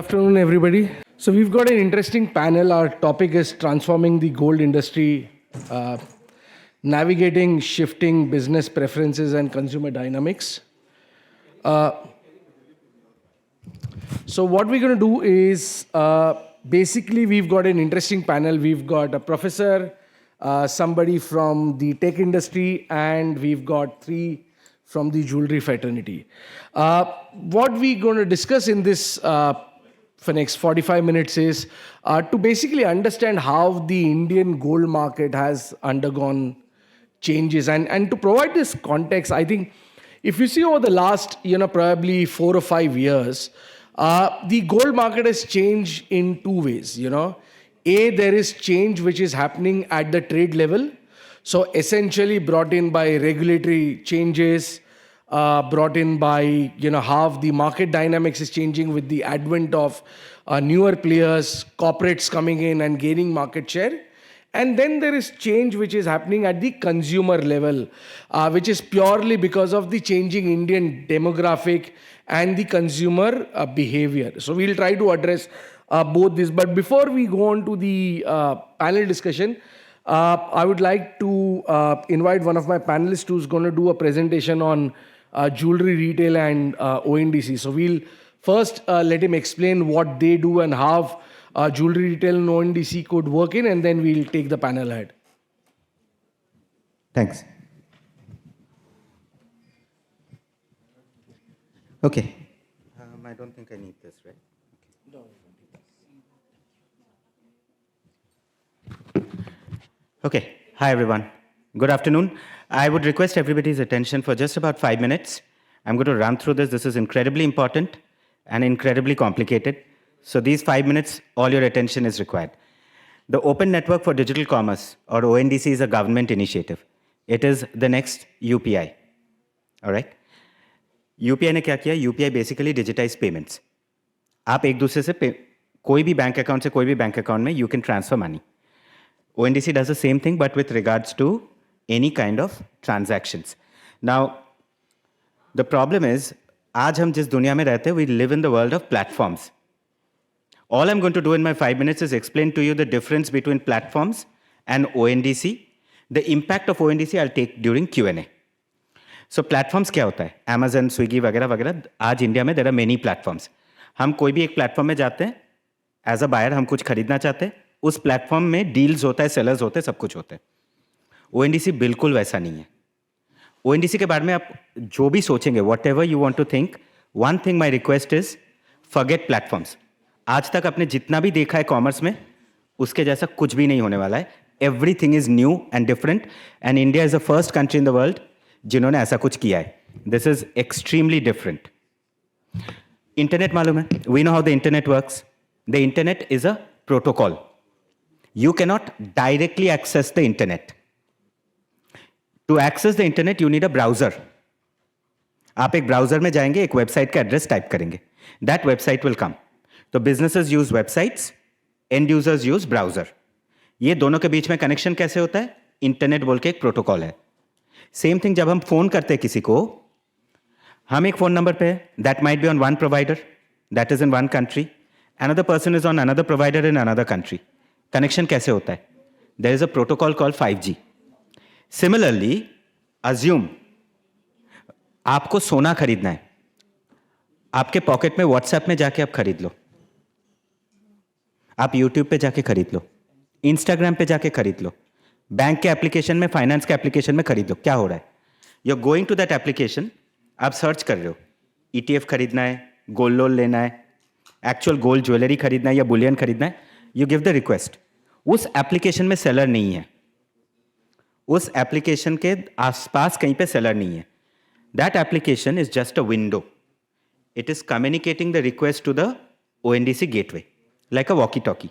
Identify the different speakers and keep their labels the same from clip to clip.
Speaker 1: afternoon, everybody. So we've got an interesting panel. Our topic is transforming the gold industry, uh, navigating shifting business preferences and consumer dynamics. So what we're going to do is basically we've got an interesting panel. We've got a professor, somebody from the tech industry, and we've got three from the jewelry fraternity. What we're going to discuss in this for next 45 minutes is to basically understand how the Indian gold market has undergone changes. And to provide this context, I think if you see over the last, probably 4 or 5 years, the gold market has changed in two ways. There is change which is happening at the trade level. So essentially brought in by regulatory changes, brought in by how the market dynamics is changing with the advent of newer players, corporates coming in and gaining market share. And then there is change which is happening at the consumer level, which is purely because of the changing Indian demographic and the consumer behavior. So we'll try to address both this. But before we go on to the panel discussion, I would like to invite one of my panelists who's going to do a presentation on jewelry retail and ONDC. So we'll first let him explain what they do and how jewelry retail and ONDC could work in, and then we'll take the panel ahead.
Speaker 2: Thanks. Okay. I don't think I need this, right? Okay. Hi, everyone. Good afternoon. I would request everybody's attention for just about 5 minutes. I'm going to run through this. This is incredibly important and incredibly complicated. So these 5 minutes, all your attention is required. The Open Network for Digital Commerce, or ONDC, is a government initiative. It is the next UPI. All right? UPI ने क्या किया? UPI basically digitized payments. आप एक दूसरे से कोई भी bank account से कोई भी बैंक अकाउंट में you can transfer money. ONDC does the same thing, but with regards to any kind of transactions. Now, the problem is, आज हम जिस दुनिया में रहते हैं, we live in the world of platforms. All I'm going to do in my 5 minutes is explain to you the difference between platforms and ONDC. The impact of ONDC I'll take during Q&A. So platforms क्या होता है? Amazon, Swiggy वगैरह वगैरह. आज India में there are many platforms. हम कोई भी एक प्लेटफॉर्म में जाते हैं, एज अ बायर हम कुछ खरीदना चाहते हैं, उस प्लेटफॉर्म में डील्स होता है, सेलर्स होते हैं, सब कुछ होता है. ONDC बिल्कुल वैसा नहीं है. ONDC के बारे में आप जो भी सोचेंगे, whatever you want to think, one thing my request is forget platforms. आज तक आपने जितना भी देखा है कॉमर्स में, उसके जैसा कुछ भी नहीं होने वाला है. Everything is new and different, and India is the first country in the world जिन्होंने ऐसा कुछ किया है. This is extremely different. Internet मालूम है? We know how the internet works. The internet is a protocol. You cannot directly access the internet. To access the internet, you need a browser. आप एक browser में जाएंगे, एक website का address type करेंगे. That website will come. तो businesses use websites, end users use browser. ये दोनों के बीच में कनेक्शन कैसे होता है? इंटरनेट बोल के एक प्रोटोकॉल है. सेम थिंग जब हम फोन करते हैं किसी को, हम एक फोन नंबर पे है, that might be on one provider, that is in one country. Another person is on another provider in another country. Connection कैसे होता है? There is a protocol called 5G. Similarly, assume आपको सोना खरीदना है, आपके पॉकेट में व्हाट्सएप में जाके आप खरीद लो, आप यूट्यूब पे जाके खरीद लो, इंस्टाग्राम पे जाके खरीद लो, बैंक के एप्लीकेशन में, फाइनेंस के एप्लीकेशन में खरीद लो. क्या हो रहा है? You are going to that application, आप सर्च कर रहे हो, ETF खरीदना है, गोल्ड लोन लेना है, एक्चुअल गोल्ड ज्वेलरी खरीदना है या बुलियन खरीदना है. You give the request. उस एप्लीकेशन में सेलर नहीं है, उस एप्लीकेशन के आसपास कहीं पे सेलर नहीं है. That application is just a window. It is communicating the request to the ONDC gateway, like a walkie talkie,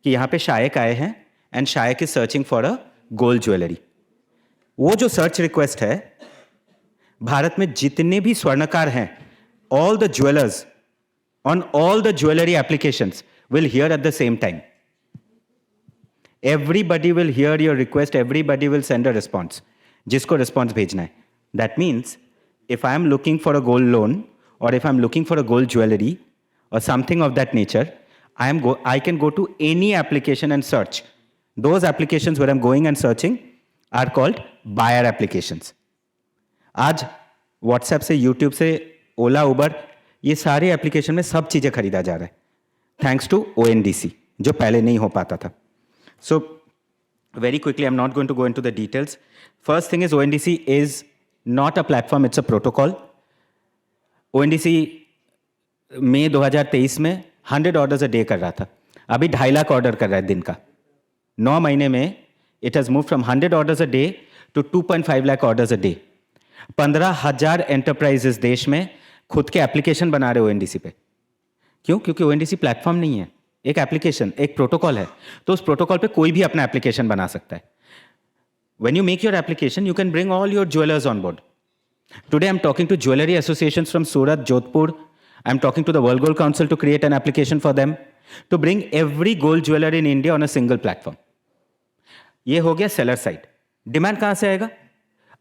Speaker 2: कि यहाँ पे शायक आए हैं and Shayak is searching for a gold jewellery. वो जो सर्च रिक्वेस्ट है, भारत में जितने भी स्वर्णकार हैं, all the jewellers on all the jewellery applications will hear at the same time. Everybody will hear your request, everybody will send a response. जिसको response भेजना है. That means, if I am looking for a gold loan or if I'm looking for a gold jewelry, or something of that nature, I can go to any application and search. Those applications where I'm going and searching are called buyer applications. आज WhatsApp से, YouTube से, ओला, उबर, ये सारे application में सब चीज़ें खरीदा जा रहा है, थैंक्स टू ONDC, जो पहले नहीं हो पाता था. So very quickly, I'm not going to go into the details. First thing is ONDC is not a platform, it's a protocol. ONDC मई 2023 में 100 ऑर्डर्स अ डे कर रहा था, अभी 2.5 लाख ऑर्डर कर रहा है दिन का. 9 महीने में it has move from 100 orders a day to 2.5 lakh orders a day. 15,000 enterprises देश में खुद के एप्लीकेशन बना रहे ONDC पे. क्यों? क्योंकि ONDC प्लेटफॉर्म नहीं है, एक एप्लीकेशन, एक प्रोटोकॉल है. तो उस प्रोटोकॉल पे कोई भी अपना एप्लीकेशन बना सकता है. When you make your application, you can bring all your jewelers on board. Today, I'm talking to jewelry associations from Surat, Jodhpur. I'm talking to the World Gold Council to create an application for them to bring every gold jeweler in India on a single platform. ये हो गया seller side. Demand कहाँ से आएगा?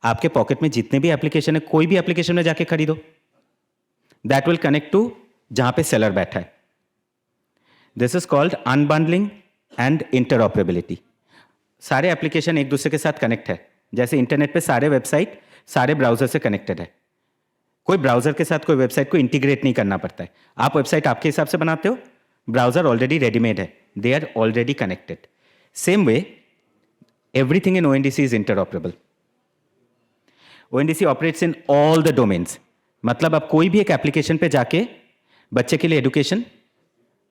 Speaker 2: आपके pocket में जितने भी एप्लीकेशन है, कोई भी एप्लीकेशन में जाके खरीदो. दैट विल कनेक्ट टू जहां पे सेलर बैठा है. This is called unbundling and interoperability. सारे एप्लीकेशन एक दूसरे के साथ कनेक्ट है. जैसे इंटरनेट पे सारे वेबसाइट सारे ब्राउजर से कनेक्टेड है. कोई ब्राउजर के साथ कोई वेबसाइट को इंटीग्रेट नहीं करना पड़ता है. आप वेबसाइट आपके हिसाब से बनाते हो, ब्राउजर ऑलरेडी रेडीमेड है, they are already connected. Same way everything in ONDC is interoperable. ONDC operates in all the domains. मतलब आप कोई भी एक एप्लीकेशन पे जाके बच्चे के लिए एडुकेशन,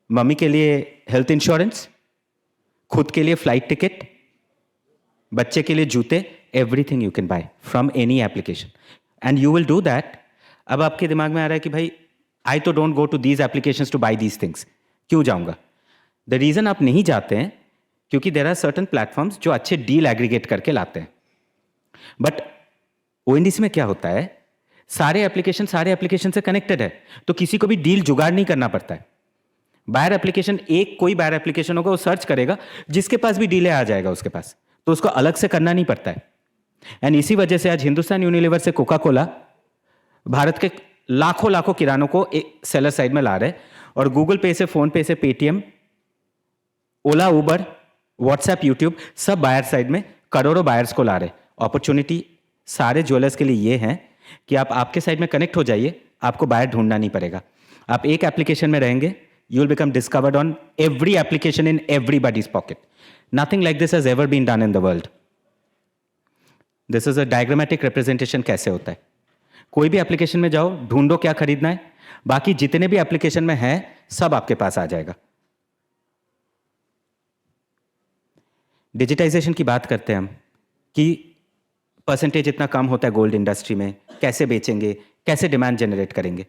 Speaker 2: मम्मी के लिए हेल्थ इंश्योरेंस, खुद के लिए फ्लाइट टिकट, बच्चे के लिए जूते, everything you can buy from any application and you will do that. अब आपके दिमाग में आ रहा है कि भाई आई तो don't go to these applications to buy these things. क्यों जाऊंगा? द रीजन आप नहीं जाते हैं क्योंकि देर आर सर्टन प्लेटफॉर्म्स जो अच्छे डील एग्रीगेट करके लाते हैं. बट ONDC में क्या होता है, सारे एप्लीकेशन से कनेक्टेड है, तो किसी को भी डील जुगाड़ नहीं करना पड़ता है. बायर एप्लीकेशन, एक कोई बायर एप्लीकेशन होगा, वो सर्च करेगा, जिसके पास भी डील आ जाएगा उसके पास, तो उसको अलग से करना नहीं पड़ता है. एंड इसी वजह से आज हिंदुस्तान यूनिलीवर से कोका कोला भारत के लाखों किरानों को एक सेलर साइड में ला रहे हैं, और गूगल पे से, फोन पे से, पेटीएम, ओला, उबर, व्हाट्सएप, यूट्यूब, सब बायर साइड में करोड़ों बायर्स को ला रहे. अपॉर्चुनिटी सारे ज्वेलर्स के लिए ये है कि आप आपके साइड में कनेक्ट हो जाइए, आपको बायर ढूंढना नहीं पड़ेगा. आप एक एप्लीकेशन में रहेंगे, you will become discovered on every application in everybody's pocket. Nothing like this has ever been done in the world. This is a diagrammatic representation कैसे होता है. कोई भी एप्लीकेशन में जाओ, ढूंढो क्या खरीदना है, बाकी जितने भी एप्लीकेशन में है सब आपके पास आ जाएगा. डिजिटाइजेशन की बात करते हैं हम कि परसेंटेज इतना कम होता है गोल्ड इंडस्ट्री में, कैसे बेचेंगे, कैसे डिमांड जनरेट करेंगे.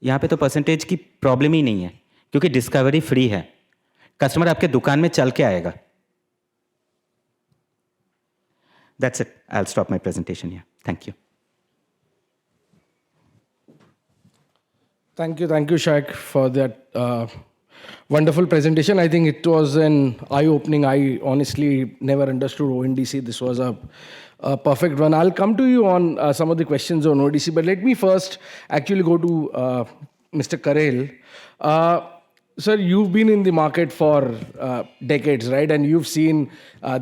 Speaker 2: यहाँ पे तो परसेंटेज की प्रॉब्लम ही नहीं है क्योंकि डिस्कवरी फ्री है. कस्टमर आपके दुकान में चल के आएगा. That's it. I will stop my presentation here. Thank you.
Speaker 1: Thank you, Shaik, for that wonderful presentation. I think it was an eye-opening. I honestly never understood ONDC. This was a perfect one. I'll come to you on some of the questions on ONDC, but let me first actually go to Mr. Karel. Sir, you've been in the market for decades, right? And you've seen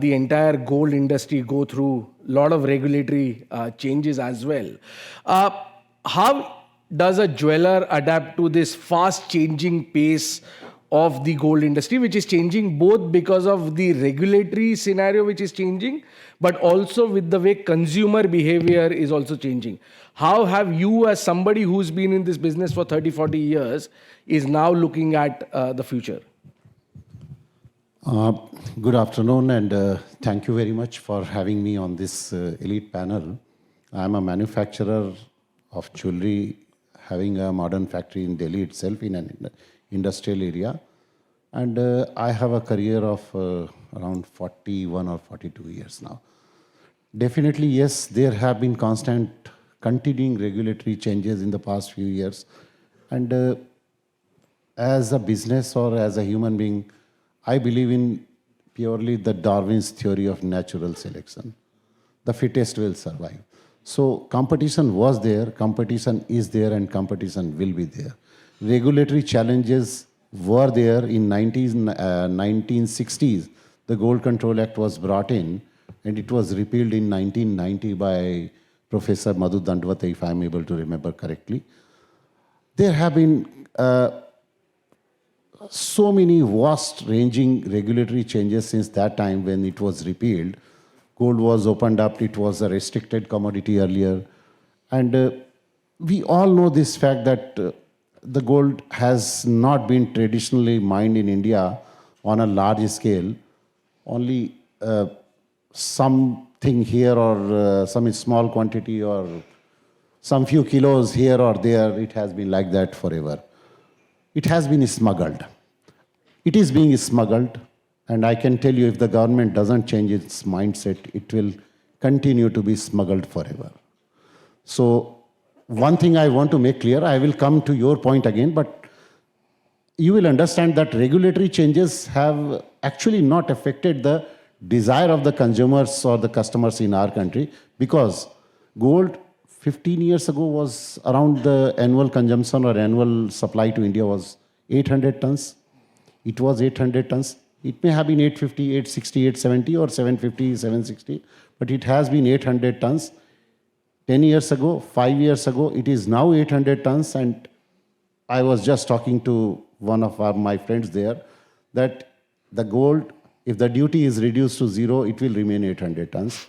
Speaker 1: the entire gold industry go through a lot of regulatory changes as well. How does a jeweler adapt to this fast changing pace of the gold industry, which is changing both because of the regulatory scenario which is changing, but also with the way consumer behavior is also changing? How have you, as somebody who's been in this business for 30-40 years, is now looking at the future?
Speaker 3: Good afternoon, and thank you very much for having me on this elite panel. I'm a manufacturer of jewelry, having a modern factory in Delhi itself in an industrial area. And I have a career of around 41 or 42 years now. Definitely, yes, there have been constant continuing regulatory changes in the past few years. And as a business or as a human being, I believe in purely the Darwin's theory of natural selection. The fittest will survive. So competition was there, competition is there, and competition will be there. Regulatory challenges were there in 1960s. The Gold Control Act was brought in, and it was repealed in 1990 by Professor Madhu Dandavate, if I'm able to remember correctly. There have been so many vast-ranging regulatory changes since that time when it was repealed. Gold was opened up, it was a restricted commodity earlier. And we all know this fact that the gold has not been traditionally mined in India on a large scale. Only something here or some small quantity or some few kilos here or there, it has been like that forever. It has been smuggled. It is being smuggled, and I can tell you if the government doesn't change its mindset, it will continue to be smuggled forever. So one thing I want to make clear, I will come to your point again, but you will understand that regulatory changes have actually not affected the desire of the consumers or the customers in our country, because gold 15 years ago was around the annual consumption or annual supply to India was 800 tons. It was 800 tons. It may have been 850, 860, 870 or 750, 760, but it has been 800 tons. 10 years ago, 5 years ago, it is now 800 tons. And I was just talking to one of my friends there that the gold, if the duty is reduced to zero, it will remain 800 tons.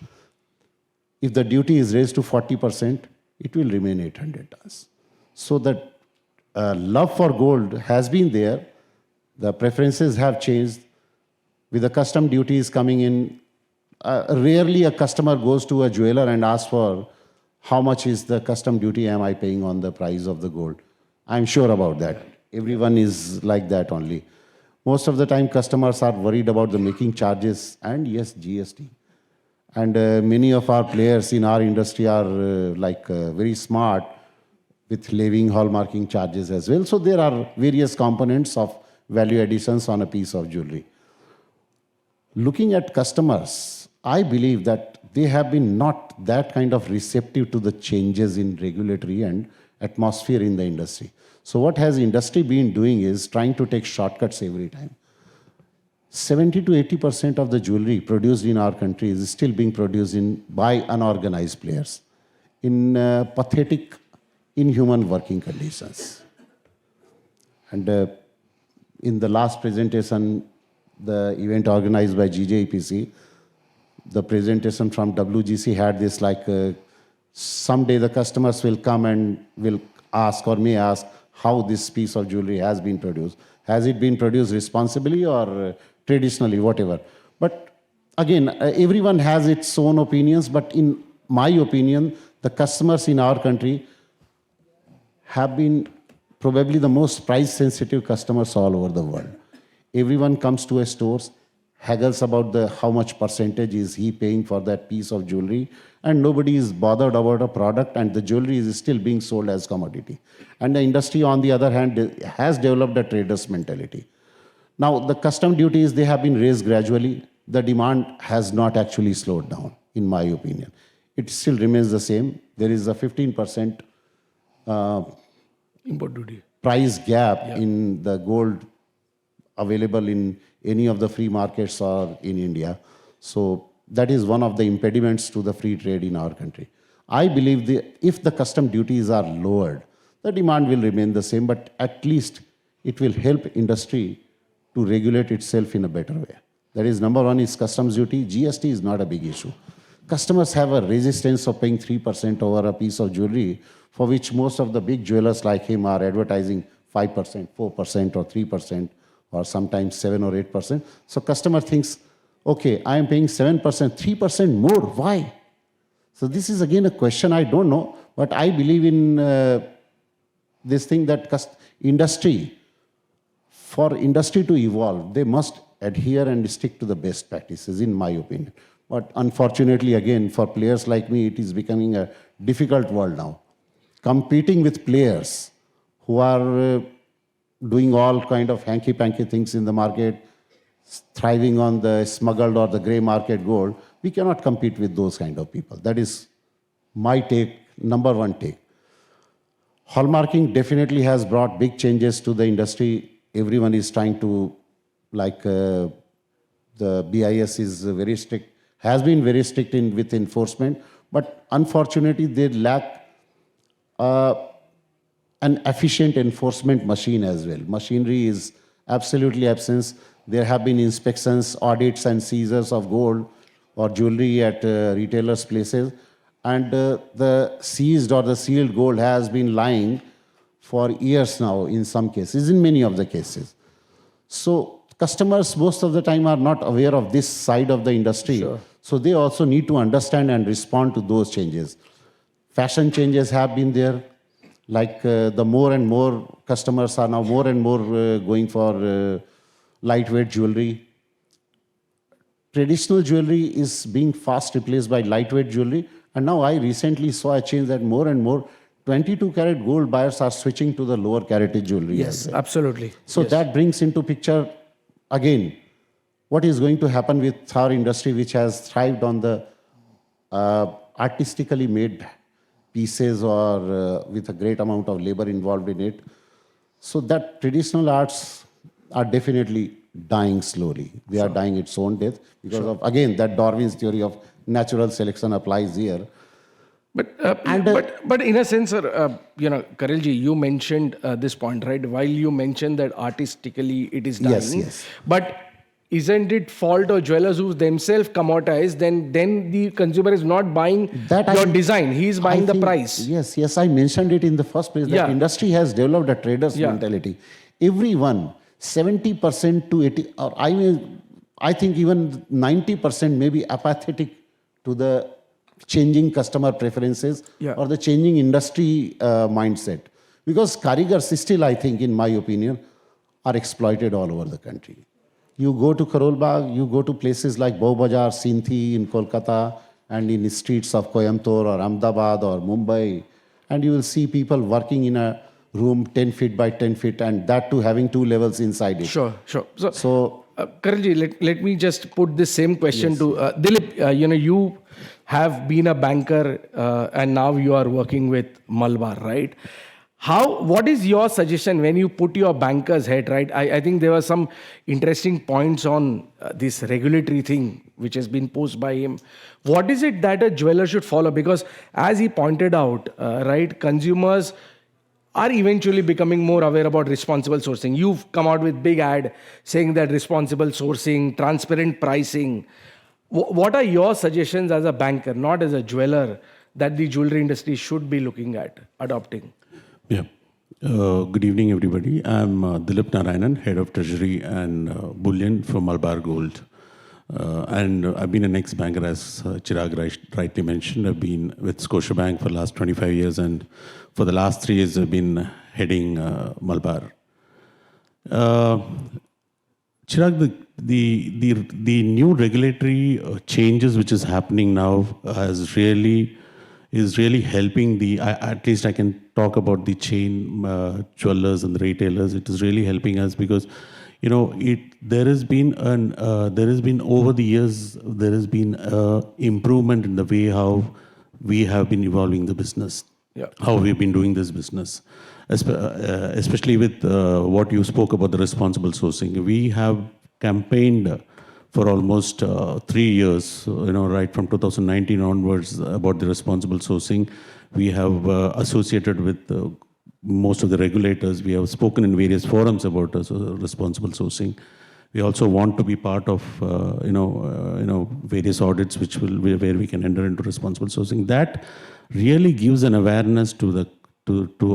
Speaker 3: If the duty is raised to 40%, it will remain 800 tons. So that love for gold has been there. The preferences have changed. With the custom duties coming in, rarely a customer goes to a jeweler and asks for how much is the custom duty am I paying on the price of the gold. I'm sure about that. Everyone is like that only. Most of the time, customers are worried about the making charges and yes, GST. And many of our players in our industry are very smart with levying hallmarking charges as well. So there are various components of value additions on a piece of jewelry. Looking at customers, I believe that they have been not that kind of receptive to the changes in regulatory and atmosphere in the industry. So what has industry been doing is trying to take shortcuts every time. 70 to 80% of the jewelry produced in our country is still being produced by unorganized players in pathetic, inhuman working conditions. And in the last presentation, the event organized by GJPC, the presentation from WGC had this someday the customers will come and will ask or may ask how this piece of jewelry has been produced. Has it been produced responsibly or traditionally, whatever. But again, everyone has its own opinions, but in my opinion, the customers in our country have been probably the most price-sensitive customers all over the world. Everyone comes to a store, haggles about how much percentage is he paying for that piece of jewelry, and nobody is bothered about a product, and the jewelry is still being sold as commodity. And the industry, on the other hand, has developed a trader's mentality. Now, the custom duties, they have been raised gradually. The demand has not actually slowed down, in my opinion. It still remains the same. There is a 15%
Speaker 1: Import duty
Speaker 3: price gap in the gold available in any of the free markets or in India. So that is one of the impediments to the free trade in our country. I believe if the custom duties are lowered, the demand will remain the same, but at least it will help industry to regulate itself in a better way. That is, number one is customs duty. GST is not a big issue. Customers have a resistance of paying 3% over a piece of jewelry, for which most of the big jewelers like him are advertising 5%, 4% or 3%, or sometimes 7 or 8%. So customer thinks, okay, I am paying 7%, 3% more, why? So this is again a question I don't know, but I believe in this thing that for industry to evolve, they must adhere and stick to the best practices, in my opinion. But unfortunately, again, for players like me, it is becoming a difficult world now. Competing with players who are doing all kind of hanky-panky things in the market, thriving on the smuggled or the gray market gold, we cannot compete with those kind of people. That is my take, number one take. Hallmarking definitely has brought big changes to the industry. Everyone is trying to, the BIS is very strict, has been very strict with enforcement, but unfortunately they lack an efficient enforcement machine as well. Machinery is absolutely absent. There have been inspections, audits, and seizures of gold or jewelry at retailers' places, and the seized or the sealed gold has been lying for years now in some cases, in many of the cases. So customers most of the time are not aware of this side of the industry.
Speaker 1: Sure.
Speaker 3: So they also need to understand and respond to those changes. Fashion changes have been there. The more and more customers are now more and more going for lightweight jewelry. Traditional jewelry is being fast replaced by lightweight jewelry. And now I recently saw a change that more and more 22 karat gold buyers are switching to the lower caratage jewelry.
Speaker 1: Yes, absolutely.
Speaker 3: So
Speaker 1: Yes.
Speaker 3: that brings into picture, again, what is going to happen with our industry, which has thrived on the artistically made pieces or with a great amount of labor involved in it. So that traditional arts are definitely dying slowly. They are dying its own death because of, again, that Darwin's theory of natural selection applies here.
Speaker 1: But in a sense, sir, Karelji, you mentioned this point, right? While you mentioned that artistically it is dying,
Speaker 3: Yes, yes.
Speaker 1: but isn't it fault of jewelers who themselves commoditize? Then the consumer is not buying your design; he is buying the price.
Speaker 3: Yes, yes. I mentioned it in the first place. That industry has developed a trader's mentality. Everyone, 70% to 80, or I think even 90% may be apathetic to the changing customer preferences or the changing industry mindset. Because karigars still, I think, in my opinion, are exploited all over the country. You go to Karol Bagh, you go to places like Bow Bazaar, Sinthi in Kolkata, and in the streets of Coimbatore or Ahmedabad or Mumbai, and you will see people working in a room 10 feet by 10 feet, and that too having 2 levels inside it.
Speaker 1: Sure. So Karelji, let me just put this same question to Dilip. You have been a banker and now you are working with Malabar, right? What is your suggestion when you put your banker's head, right? I think there were some interesting points on this regulatory thing which has been posed by him. What is it that a jeweler should follow? Because as he pointed out, right, consumers are eventually becoming more aware about responsible sourcing. You've come out with big ad saying that responsible sourcing, transparent pricing. What are your suggestions as a banker, not as a jeweler, that the jewelry industry should be looking at adopting?
Speaker 4: Yeah. Good evening, everybody. I'm Dilip Narayanan, Head of Treasury and Bullion for Malabar Gold. And I've been an ex-banker, as Chirag rightly mentioned. I've been with Scotiabank for the last 25 years, and for the last 3 years, I've been heading Malabar. Chirag, the new regulatory changes which is happening now is really helping at least I can talk about the chain jewelers and the retailers. It is really helping us because, there has been over the years, there has been improvement in the way how we have been evolving the business, how we've been doing this business, especially with what you spoke about the responsible sourcing. We have campaigned for almost 3 years, right from 2019 onwards about the responsible sourcing. We have associated with most of the regulators. We have spoken in various forums about responsible sourcing. We also want to be part of, various audits where we can enter into responsible sourcing. That really gives an awareness to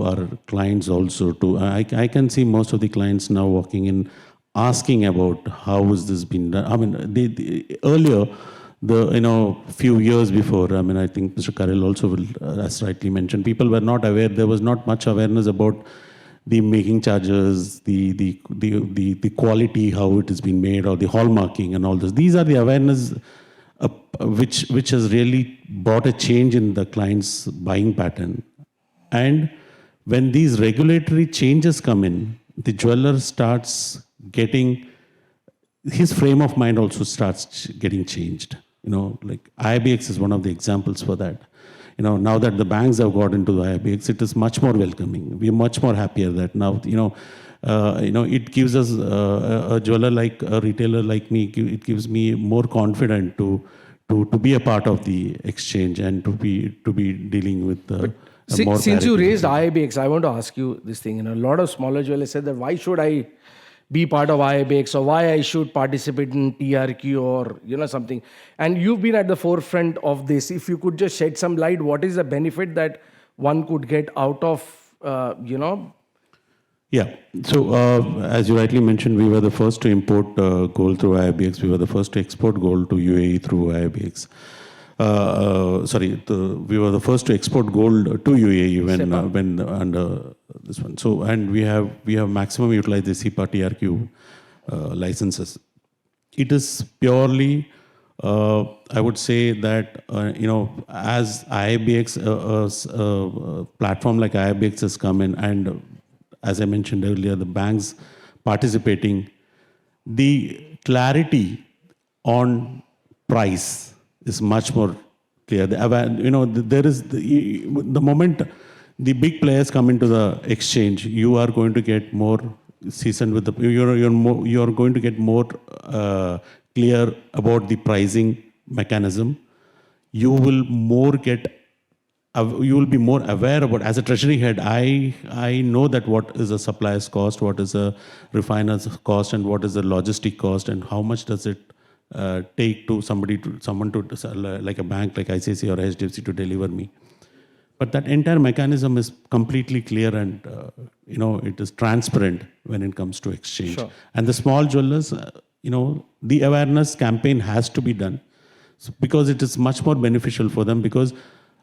Speaker 4: our clients also. I can see most of the clients now walking in, asking about how has this been done. I mean, earlier, few years before, I think Mr. Karel also will, as rightly mentioned, people were not aware. There was not much awareness about the making charges, the quality, how it has been made, or the hallmarking and all this. These are the awareness which has really brought a change in the client's buying pattern. And when these regulatory changes come in, the jeweler starts getting, his frame of mind also starts getting changed. Like IBX is one of the examples for that. now that the banks have got into the IBX, it is much more welcoming. We are much more happier that now, it gives us a jeweler like a retailer like me. It gives me more confident to be a part of the exchange and to be dealing with more
Speaker 1: Since you
Speaker 4: parity.
Speaker 1: raised IIBX, I want to ask you this thing. A lot of smaller jewelers said that why should I be part of IIBX or why I should participate in TRQ or something. And you've been at the forefront of this. If you could just shed some light, what is the benefit that one could get out of
Speaker 4: Yeah. So, as you rightly mentioned, we were the first to import gold through IBX. We were the first to export gold to UAE through IBX. We were the first to export gold to UAE when under this one. So, and we have maximum utilized the SEPA TRQ licenses. It is purely, I would say that as IBX, a platform like IBX has come in, and as I mentioned earlier, the banks participating, the clarity on price is much more clear. There is the moment the big players come into the exchange, you are going to get more seasoned with you're going to get more clear about the pricing mechanism. You will be more aware about, as a treasury head, I know that what is a supplier's cost, what is a refiner's cost, and what is the logistic cost, and how much does it take to someone to like a bank like ICICI or HDFC to deliver me. But that entire mechanism is completely clear and it is transparent when it comes to exchange.
Speaker 1: Sure.
Speaker 4: And the small jewelers, the awareness campaign has to be done because it is much more beneficial for them because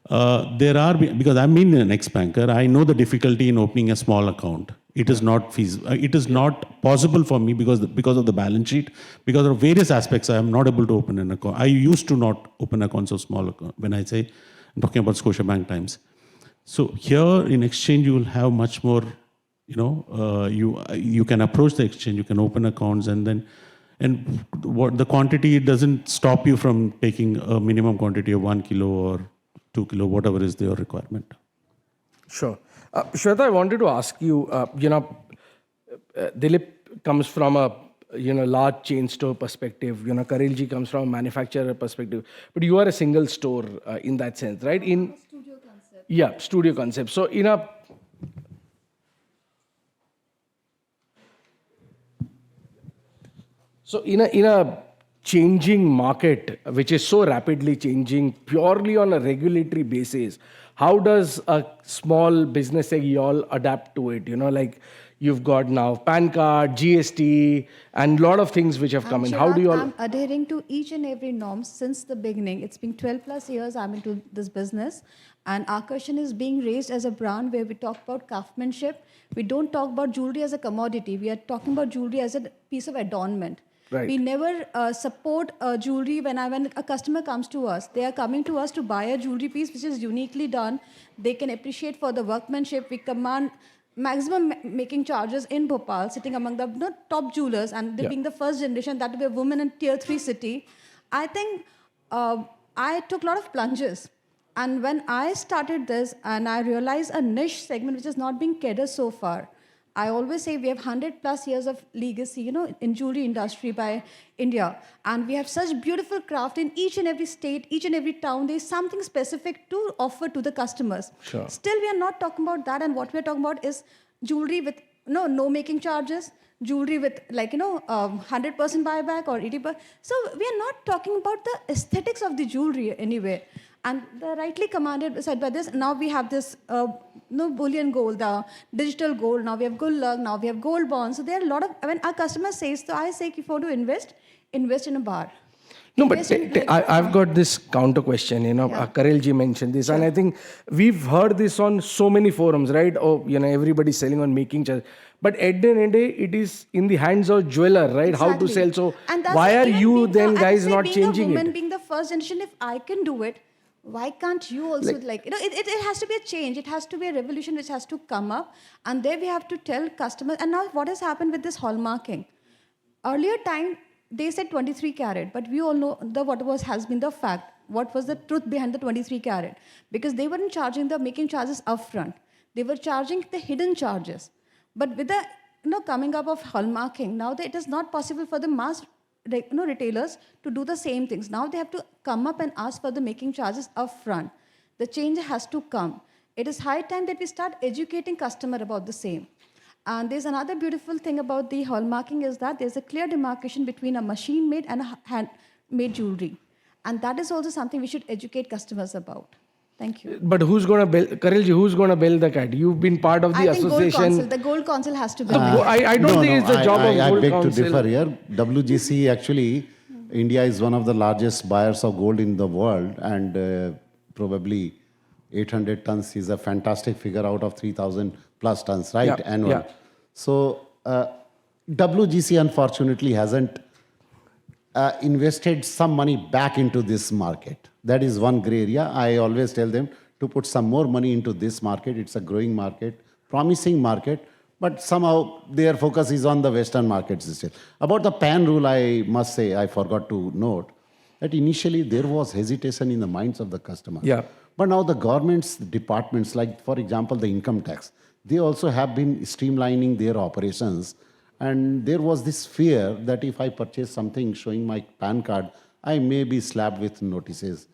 Speaker 4: because I'm been an ex-banker, I know the difficulty in opening a small account. It is not feasible. It is not possible for me because of the balance sheet, because of various aspects. I am not able to open an account. I used to not open accounts of small account. When I say, I'm talking about Scotiabank times. So here in exchange, you will have much more. You can approach the exchange. You can open accounts, and what the quantity doesn't stop you from taking a minimum quantity of 1 kilo or 2 kilo, whatever is your requirement.
Speaker 1: Sure. Shweta, I wanted to ask you, Dilip comes from a large chain store perspective. Karilji comes from a manufacturer perspective. But you are a single store in that sense, right? In studio concept. Yeah, studio concept. So in a changing market, which is so rapidly changing purely on a regulatory basis, how does a small business like y'all adapt to it? Like you've got now PAN card, GST, and a lot of things which have come in. How do you all...
Speaker 5: I'm adhering to each and every norm since the beginning. It's been 12 plus years I'm into this business. And our question is being raised as a brand where we talk about craftsmanship. We don't talk about jewelry as a commodity. We are talking about jewelry as a piece of adornment.
Speaker 1: Right.
Speaker 5: We never support jewelry when a customer comes to us. They are coming to us to buy a jewelry piece which is uniquely done. They can appreciate for the workmanship. We command maximum making charges in Bhopal, sitting among the top jewelers, and they being the first generation, that to be a woman in tier 3 city. I think I took a lot of plunges. And when I started this and I realized a niche segment which is not being catered so far, I always say we have 100 plus years of legacy, in jewelry industry by India. And we have such beautiful craft in each and every state, each and every town. There's something specific to offer to the customers.
Speaker 1: Sure.
Speaker 5: Still, we are not talking about that. And what we're talking about is jewelry with no making charges, jewelry with 100% buyback or 80%. So we are not talking about the aesthetics of the jewelry anywhere. And the rightly commanded said by this, now we have this bullion gold, the digital gold, now we have gold lug, now we have gold bonds. So there are a lot of, when our customer says, so I say, if you want to invest in a bar.
Speaker 1: No, but I've got this counter question, Karelji mentioned this, and I think we've heard this on so many forums, right? Oh, everybody's selling on making charge. But at the end of the day, it is in the hands of jeweler, right?
Speaker 5: Exactly.
Speaker 1: How to sell. So why are you then guys not changing it?
Speaker 5: Being the first generation, if I can do it, why can't you also it has to be a change. It has to be a revolution which has to come up. And there we have to tell customers. And now what has happened with this hallmarking? Earlier time, they said 23 carat, but we all know has been the fact. what was the truth behind the 23 carat. Because they weren't charging the making charges upfront. They were charging the hidden charges. But with the coming up of hallmarking, now that it is not possible for the mass retailers to do the same things. Now they have to come up and ask for the making charges upfront. The change has to come. It is high time that we start educating customer about the same. And there's another beautiful thing about the hallmarking is that there's a clear demarcation between a machine-made and a handmade jewelry. And that is also something we should educate customers about. Thank you.
Speaker 1: But who's going to build, Karilji, who's going to build the cat? You've been part of the
Speaker 5: I think
Speaker 1: association.
Speaker 5: the Gold Council has to build it.
Speaker 1: I don't think it's the job of
Speaker 3: I
Speaker 1: Gold
Speaker 3: beg
Speaker 1: Council.
Speaker 3: to differ here. WGC actually, India is one of the largest buyers of gold in the world, and probably 800 tons is a fantastic figure out of 3,000 plus tons, right?
Speaker 1: Yeah,
Speaker 3: Annual.
Speaker 1: yeah.
Speaker 3: So WGC unfortunately hasn't invested some money back into this market. That is one gray area. I always tell them to put some more money into this market. It's a growing market, promising market, but somehow their focus is on the Western markets still. About the PAN rule, I must say, I forgot to note that initially there was hesitation in the minds of the customer.
Speaker 1: Yeah.
Speaker 3: But now the government's departments, like for example, the income tax, they also have been streamlining their operations. And there was this fear that if I purchase something showing my PAN card, I may be slapped with notices.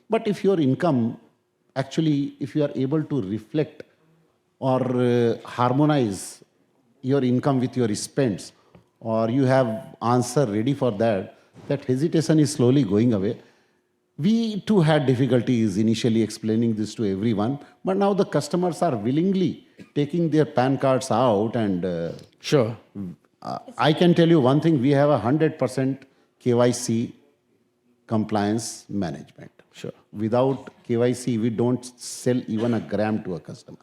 Speaker 3: But if your income, actually, if you are able to reflect or harmonize your income with your spends, or you have answer ready for that, that hesitation is slowly going away. We too had difficulties initially explaining this to everyone, but now the customers are willingly taking their PAN cards out, and
Speaker 1: Sure.
Speaker 3: I can tell you one thing, we have 100% KYC compliance management.
Speaker 1: Sure.
Speaker 3: Without KYC, we don't sell even a gram to a customer.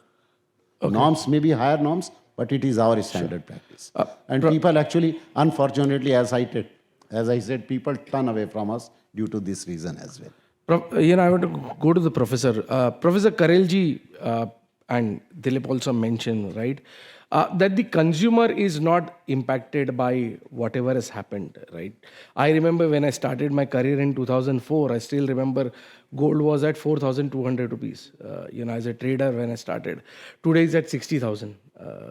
Speaker 3: Norms may be higher norms, but it is our standard practice. And people actually, unfortunately, as I said, people turn away from us due to this reason as well.
Speaker 1: I want to go to the professor. Professor Karelji and Dilip also mentioned, right, that the consumer is not impacted by whatever has happened, right? I remember when I started my career in 2004, I still remember gold was at 4,200 rupees, as a trader when I started. Today it's at 60,000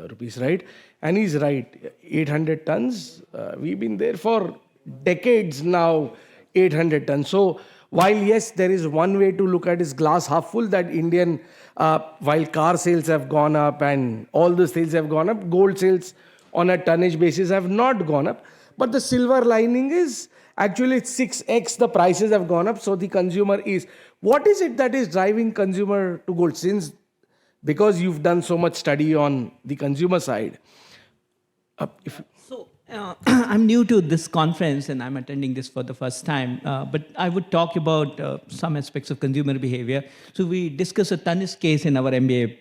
Speaker 1: rupees, right? And he's right, 800 tons, we've been there for decades now, 800 tons. So while yes, there is one way to look at is glass half full, that Indian, while car sales have gone up and all the sales have gone up, gold sales on a tonnage basis have not gone up. But the silver lining is actually it's 6x the prices have gone up. So the consumer is, what is it that is driving consumer to gold? Since, because you've done so much study on the consumer side.
Speaker 6: I'm new to this conference and I'm attending this for the first time, but I would talk about some aspects of consumer behavior. So we discuss a Tanishq case in our MBA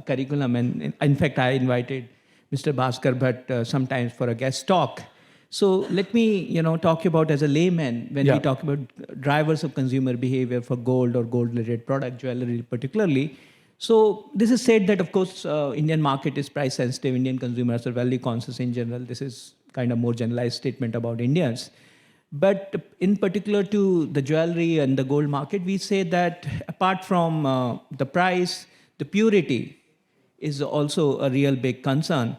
Speaker 6: curriculum, and in fact, I invited Mr. Bhaskar Bhatt sometimes for a guest talk. So let me, talk about as a layman, when we talk about drivers of consumer behavior for gold or gold-related product, jewelry particularly. So this is said that, of course, Indian market is price sensitive. Indian consumers are value conscious in general. This is kind of more generalized statement about Indians. But in particular to the jewelry and the gold market, we say that apart from the price, the purity is also a real big concern.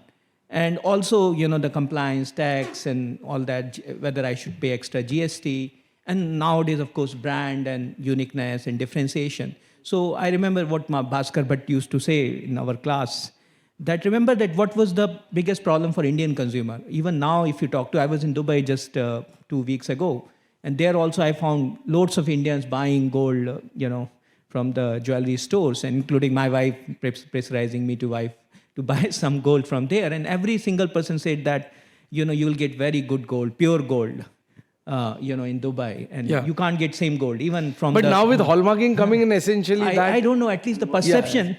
Speaker 6: And also, the compliance tax and all that, whether I should pay extra GST. And nowadays, of course, brand and uniqueness and differentiation. So I remember what Bhaskar Bhatt used to say in our class, that remember that what was the biggest problem for Indian consumer. Even now, if you talk to, I was in Dubai just 2 weeks ago, and there also I found loads of Indians buying gold, from the jewelry stores, and including my wife pressurizing me to buy some gold from there. And every single person said that, you will get very good gold, pure gold, in Dubai, and you can't get same gold even from.
Speaker 1: But now with hallmarking coming in, essentially,
Speaker 6: I don't know. At least the perception,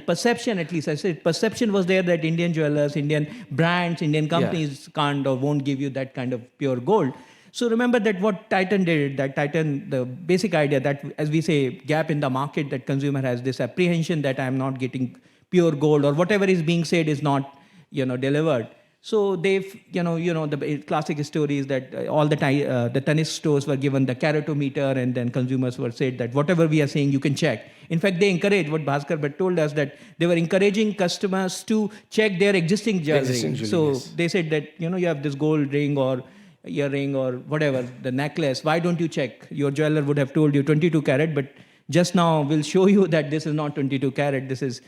Speaker 6: perception. At least I said perception was there that Indian jewelers, Indian brands, Indian companies can't or won't give you that kind of pure gold. So remember that what Titan did. That Titan, the basic idea that, as we say, gap in the market, that consumer has this apprehension that I am not getting pure gold or whatever is being said is not, delivered. So they've, the classic story is that all the tennis stores were given the caratometer, and then consumers were said that whatever we are saying, you can check. In fact, they encourage, what Bhaskar Bhatt told us, that they were encouraging customers to check their existing jewelry. So they said that, you have this gold ring or earring or whatever, the necklace, why don't you check? Your jeweler would have told you 22 carat, but just now we'll show you that this is not 22 carat, this is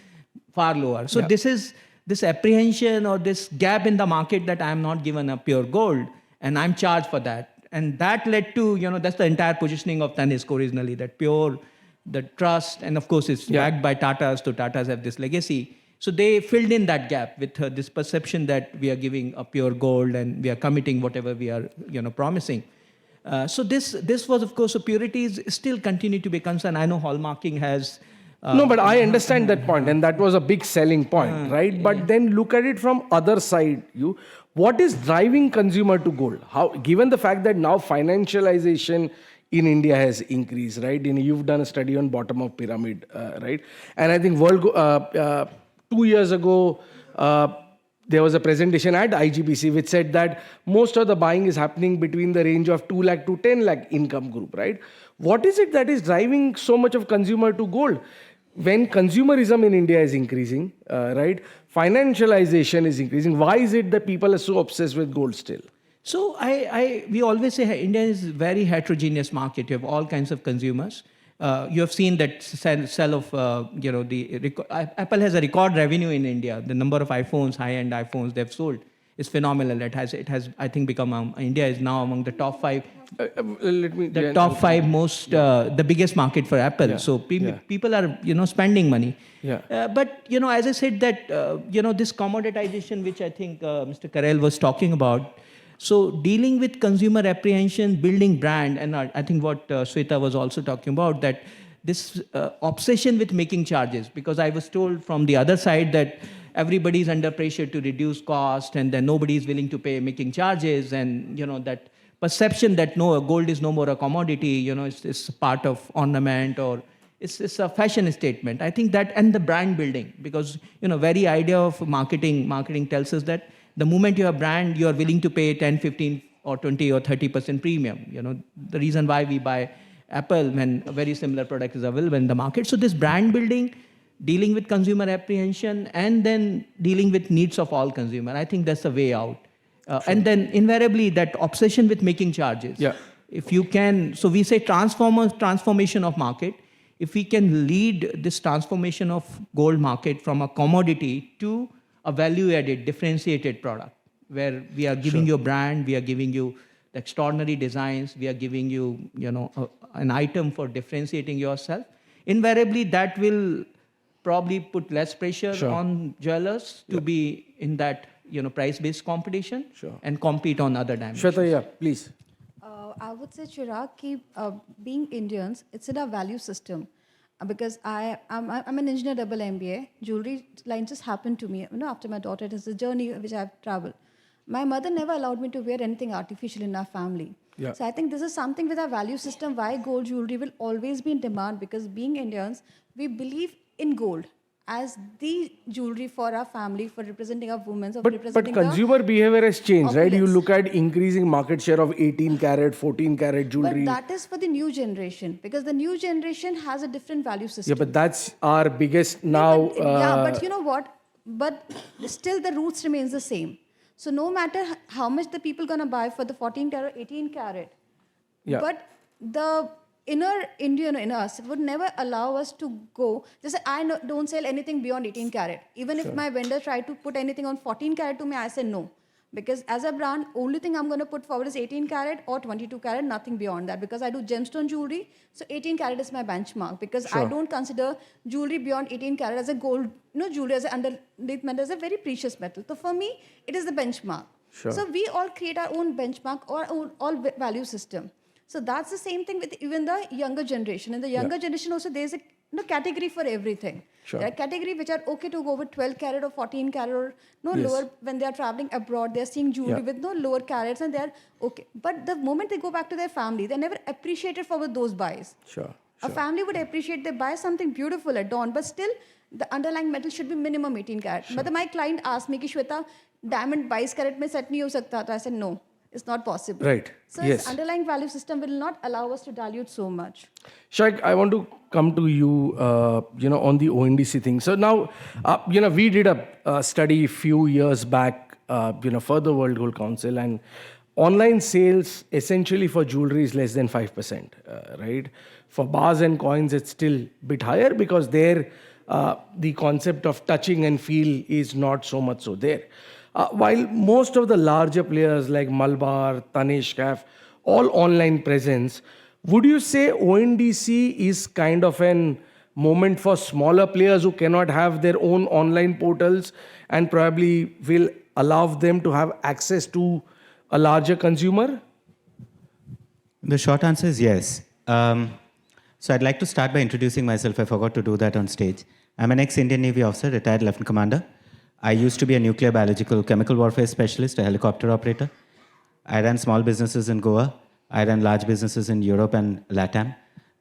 Speaker 6: far lower. So this is this apprehension or this gap in the market that I'm not given a pure gold and I'm charged for that. And that led to, that's the entire positioning of Tanishq originally, that pure, the trust, and of course it's backed by Tatas, so Tatas have this legacy. So they filled in that gap with this perception that we are giving a pure gold and we are committing whatever we are, promising. So this was, of course, so purities still continue to be concerned. I know hallmarking has...
Speaker 1: no, but I understand that point, and that was a big selling point, right? But then look at it from other side. What is driving consumer to gold? How, given the fact that now financialization in India has increased, right? You've done a study on bottom of pyramid, right? And I think 2 years ago, there was a presentation at IGPC which said that most of the buying is happening between the range of 2 lakh to 10 lakh income group, right? What is it that is driving so much of consumer to gold? When consumerism in India is increasing, right? Financialization is increasing. Why is it that people are so obsessed with gold still?
Speaker 6: So we always say India is a very heterogeneous market. You have all kinds of consumers. You have seen that sell of, Apple has a record revenue in India. The number of iPhones, high-end iPhones they've sold is phenomenal. It has, I think, become, India is now among the top 5. Top 5 most, the biggest market for Apple. So people are, spending money. But, as I said that, this commoditization, which I think Mr. Karel was talking about, so dealing with consumer apprehension, building brand, and I think what Sweta was also talking about, that this obsession with making charges, because I was told from the other side that everybody is under pressure to reduce cost and then nobody is willing to pay making charges, and that perception that no, gold is no more a commodity, it's part of ornament or it's a fashion statement. I think that, and the brand building, because, very idea of marketing tells us that the moment you have brand, you are willing to pay 10, 15 or 20 or 30% premium. The reason why we buy Apple when a very similar product is available in the market. So this brand building, dealing with consumer apprehension, and then dealing with needs of all consumer, I think that's the way out. And then invariably that obsession with making charges. If you can, so we say transformation of market. If we can lead this transformation of gold market from a commodity to a value-added, differentiated product, where we are giving you a brand, we are giving you the extraordinary designs, we are giving you, an item for differentiating yourself. Invariably, that will probably put less pressure on jewelers to be in that, price-based competition and compete on other dimensions.
Speaker 1: Shweta, please.
Speaker 5: I would say, Chirag, being Indians, it's in our value system. Because I'm an engineer, double MBA. Jewelry line just happened to me. After my daughter, it is a journey which I've traveled. My mother never allowed me to wear anything artificial in our family. So I think this is something with our value system, why gold jewelry will always be in demand, because being Indians, we believe in gold as the jewelry for our family, for representing our women.
Speaker 1: But consumer behavior has changed, right? You look at increasing market share of 18 karat, 14 karat jewelry.
Speaker 5: But that is for the new generation, because the new generation has a different value system.
Speaker 1: Yeah, but that's our biggest now.
Speaker 5: But you know what? But still the roots remains the same. So no matter how much the people gonna buy for the 14 karat, 18 karat, but the inner Indian in us would never allow us to go. Just say, don't sell anything beyond 18 karat. Even if my vendor tried to put anything on 14 karat to me, I say no. Because as a brand, only thing I'm going to put forward is 18 karat or 22 karat, nothing beyond that. Because I do gemstone jewelry, so 18 karat is my benchmark. Because I don't consider jewelry beyond 18 karat as a gold, jewelry as underneath metal as a very precious metal. So for me, it is the benchmark. So we all create our own benchmark or all value system. So that's the same thing with even the younger generation. In the younger generation also, there's a category for everything. There are categories which are okay to go with 12 karat or 14 karat or lower. When they are traveling abroad, they're seeing jewelry with no lower carats and they're okay. But the moment they go back to their family, they're never appreciated for those buys. A family would appreciate they buy something beautiful at dawn, but still the underlying metal should be minimum 18 carat. But my client asked me कि Shweta diamond 22 carat में set नहीं हो सकता, तो I said no, it's not possible.
Speaker 1: Right.
Speaker 5: So
Speaker 1: Yes.
Speaker 5: its underlying value system will not allow us to dilute so much.
Speaker 1: Shaik, I want to come to you, on the ONDC thing. So now, we did a study a few years back, for the World Gold Council, and online sales essentially for jewelry is less than 5%, right? For bars and coins, it's still a bit higher because there, the concept of touching and feel is not so much so there. While most of the larger players like Malabar, Tanishq have all online presence, would you say ONDC is kind of an moment for smaller players who cannot have their own online portals and probably will allow them to have access to a larger consumer?
Speaker 2: The short answer is yes. So I'd like to start by introducing myself. I forgot to do that on stage. I'm an ex-Indian Navy officer, retired Lieutenant Commander. I used to be a nuclear biological chemical warfare specialist, a helicopter operator. I ran small businesses in Goa. I ran large businesses in Europe and LATAM.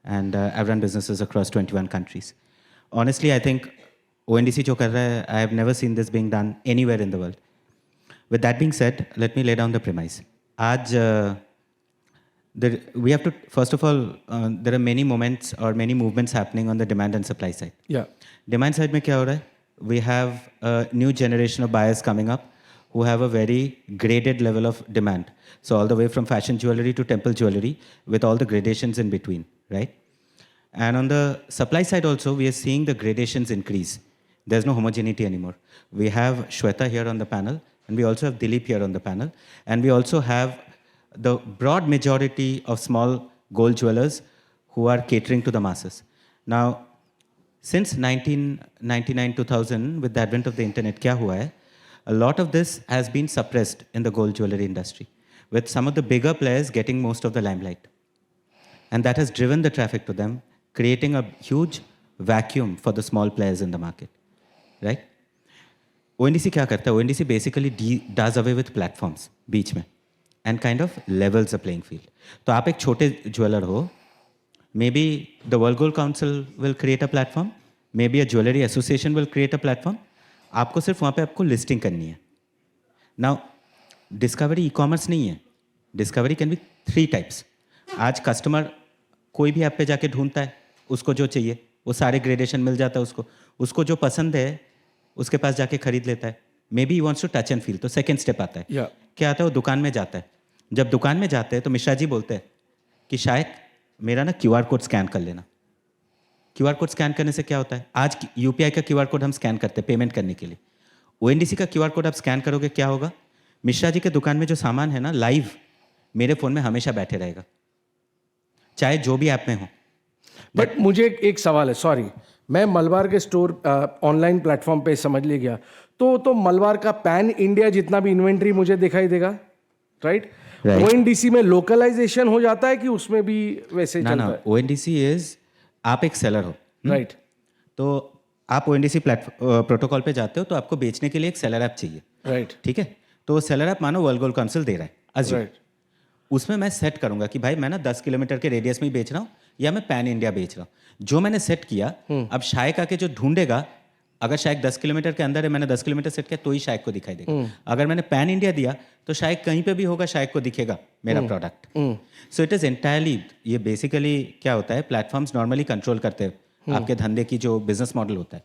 Speaker 2: And I've run businesses across 21 countries. Honestly, I think ONDC jo kar raha hai, I have never seen this being done anywhere in the world. With that being said, let me lay down the premise. We have to, first of all, there are many moments or many movements happening on the demand and supply side.
Speaker 1: Yeah.
Speaker 2: Demand side mein kya ho raha hai? We have a new generation of buyers coming up who have a very graded level of demand. So all the way from fashion jewelry to temple jewelry with all the gradations in between, right? And on the supply side also, we are seeing the gradations increase. There's no homogeneity anymore. We have Shweta here on the panel, and we also have Dilip here on the panel. And we also have the broad majority of small gold jewelers who are catering to the masses. Now, since 1999-2000, with the advent of the internet, kya hua hai? A lot of this has been suppressed in the gold jewelry industry, with some of the bigger players getting most of the limelight. And that has driven the traffic to them, creating a huge vacuum for the small players in the market, right? ONDC kya karta hai? ONDC basically does away with platforms, beach mein, and kind of levels the playing field. So aap ek chote jeweler ho, maybe the World Gold Council will create a platform, maybe a jewelry association will create a platform. आपको सिर्फ वहाँ पे आपको listing करनी है. Now discovery e-commerce नहीं है. Discovery can be 3 types. आज कस्टमर कोई भी ऐप पे जाके ढूंढता है, उसको जो चाहिए वो सारे ग्रेडेशन मिल जाता है उसको जो पसंद है उसके पास जाके खरीद लेता है. Maybe he wants to touch and feel. तो सेकंड स्टेप आता है. क्या आता है? वो दुकान में जाता है. जब दुकान में जाते हैं तो मिश्रा जी बोलते हैं कि शायद मेरा ना QR कोड स्कैन कर लेना. QR कोड स्कैन करने से क्या होता है? आज UPI का QR कोड हम स्कैन करते हैं पेमेंट करने के लिए. ONDC का QR कोड आप स्कैन करोगे, क्या होगा? मिश्रा जी के दुकान में जो सामान है ना, लाइव मेरे फ़ोन में हमेशा बैठे रहेगा, चाहे जो भी ऐप में हो.
Speaker 1: बट मुझे एक सवाल है, सॉरी, मैं मलबार के स्टोर ऑनलाइन प्लेटफॉर्म पे समझ ले गया, तो मलबार का पैन इंडिया जितना भी इन्वेंट्री मुझे दिखाई देगा, राइट? ONDC में लोकलाइजेशन हो जाता है कि उसमें भी वैसे चलता है?
Speaker 2: ONDC इज, आप एक सेलर हो,
Speaker 1: राइट?
Speaker 2: तो आप ONDC प्रोटोकॉल पे जाते हो तो आपको बेचने के लिए एक सेलर ऐप चाहिए,
Speaker 1: राइट?
Speaker 2: ठीक है. तो सेलर ऐप मानो वर्ल्ड गोल्ड काउंसिल दे रहा है,
Speaker 1: राइट.
Speaker 2: उसमें मैं सेट करूंगा कि भाई मैं ना 10 किलोमीटर के रेडियस में ही बेच रहा हूँ या मैं पैन इंडिया बेच रहा हूँ. जो मैंने सेट किया, अब शायक आके जो ढूंढेगा, अगर शायक 10 किलोमीटर के अंदर है, मैंने 10 किलोमीटर सेट किया तो ही शायक को दिखाई देगा. अगर मैंने पैन इंडिया दिया तो शायक कहीं पे भी होगा, शायक को दिखेगा मेरा product. So it is entirely, ये बेसिकली क्या होता है, प्लेटफॉर्म्स नॉर्मली कंट्रोल करते हैं आपके धंधे की जो बिजनेस मॉडल होता है.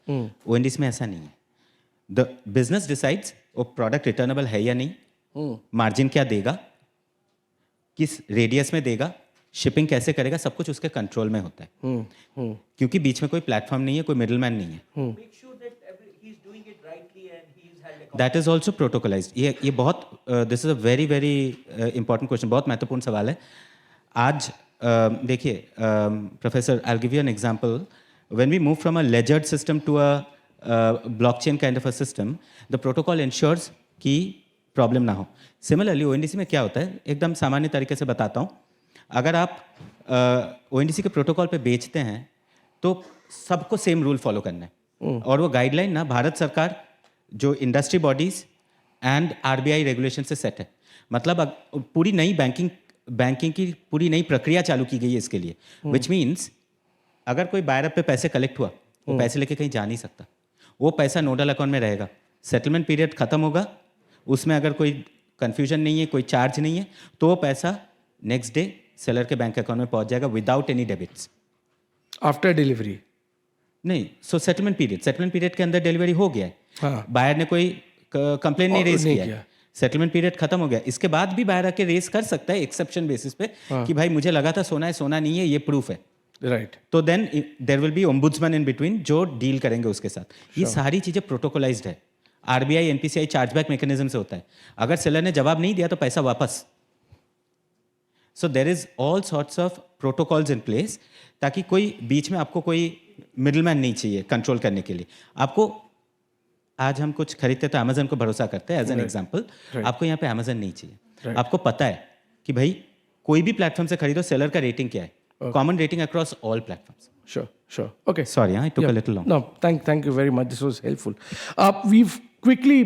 Speaker 2: ONDC में ऐसा नहीं है. द बिजनेस डिसाइड्स वो प्रोडक्ट रिटर्नेबल है या नहीं, मार्जिन क्या देगा, किस रेडियस में देगा, शिपिंग कैसे करेगा, सब कुछ उसके कंट्रोल में होता है. क्योंकि बीच में कोई प्लेटफॉर्म नहीं है, कोई मिडल मैन नहीं है. That is also protocolized. ये बहुत, this is a very very important question, बहुत महत्वपूर्ण सवाल है. आज देखिए professor, I will give you an example. When we move from a ledgered system to a blockchain kind of a system, the protocol ensures कि problem ना हो. Similarly ONDC में क्या होता है, एकदम सामान्य तरीके से बताता हूँ. अगर आप ONDC के प्रोटोकॉल पे बेचते हैं तो सबको सेम रूल फॉलो करना है. और वो गाइडलाइन ना भारत सरकार, जो industry bodies and RBI regulation से सेट है. मतलब पूरी नई बैंकिंग की पूरी नई प्रक्रिया चालू की गई है इसके लिए. विच मीन्स अगर कोई बायर पे पैसे कलेक्ट हुआ वो पैसे लेके कहीं जा नहीं सकता, वो पैसा नोडल अकाउंट में रहेगा, सेटलमेंट पीरियड खत्म होगा, उसमें अगर कोई कन्फ्यूजन नहीं है, कोई चार्ज नहीं है, तो वो पैसा नेक्स्ट डे सेलर के बैंक अकाउंट में पहुंच जाएगा without any debits.
Speaker 1: After delivery
Speaker 2: नहीं, सो सेटलमेंट पीरियड के अंदर डिलीवरी हो गया है,
Speaker 1: हाँ।
Speaker 2: बायर ने कोई कंप्लेन नहीं रेज
Speaker 1: नहीं
Speaker 2: किया है, सेटलमेंट पीरियड खत्म हो गया, इसके बाद भी बायर आके रेज कर सकता है एक्सेप्शन बेसिस पे कि भाई मुझे लगा था सोना है, सोना नहीं है, ये प्रूफ है,
Speaker 1: राइट।
Speaker 2: तो then there will be ombudsman in between जो डील करेंगे उसके साथ। ये सारी चीजें प्रोटोकोलाइज्ड है, आरबीआई एनपीसीआई चार्जबैक मैकेनिज्म से होता है, अगर सेलर ने जवाब नहीं दिया तो पैसा वापस। So there is all sorts of protocols in place, ताकि कोई बीच में आपको कोई मिडलमैन नहीं चाहिए कंट्रोल करने के लिए। आपको आज हम कुछ खरीदते तो अमेजन को भरोसा करते हैं एज एन एग्जाम्पल, आपको यहाँ पे अमेजन नहीं चाहिए, आपको पता है कि भाई कोई भी प्लेटफॉर्म से खरीदो सेलर का रेटिंग क्या है, common rating across all platforms.
Speaker 1: Sure. Okay.
Speaker 2: Sorry, I took a little long.
Speaker 1: No, thank you very much. This was helpful. We've quickly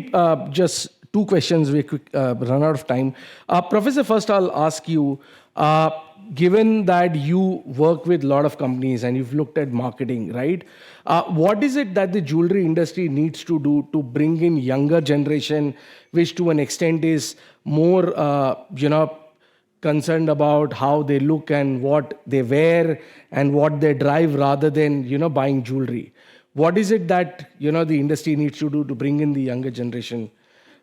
Speaker 1: just two questions. We run out of time. Professor, first I'll ask you. Given that you work with a lot of companies and you've looked at marketing, right? What is it that the jewelry industry needs to do to bring in younger generation, which to an extent is more, concerned about how they look and what they wear and what they drive rather than, buying jewelry? What is it that, the industry needs to do to bring in the younger generation?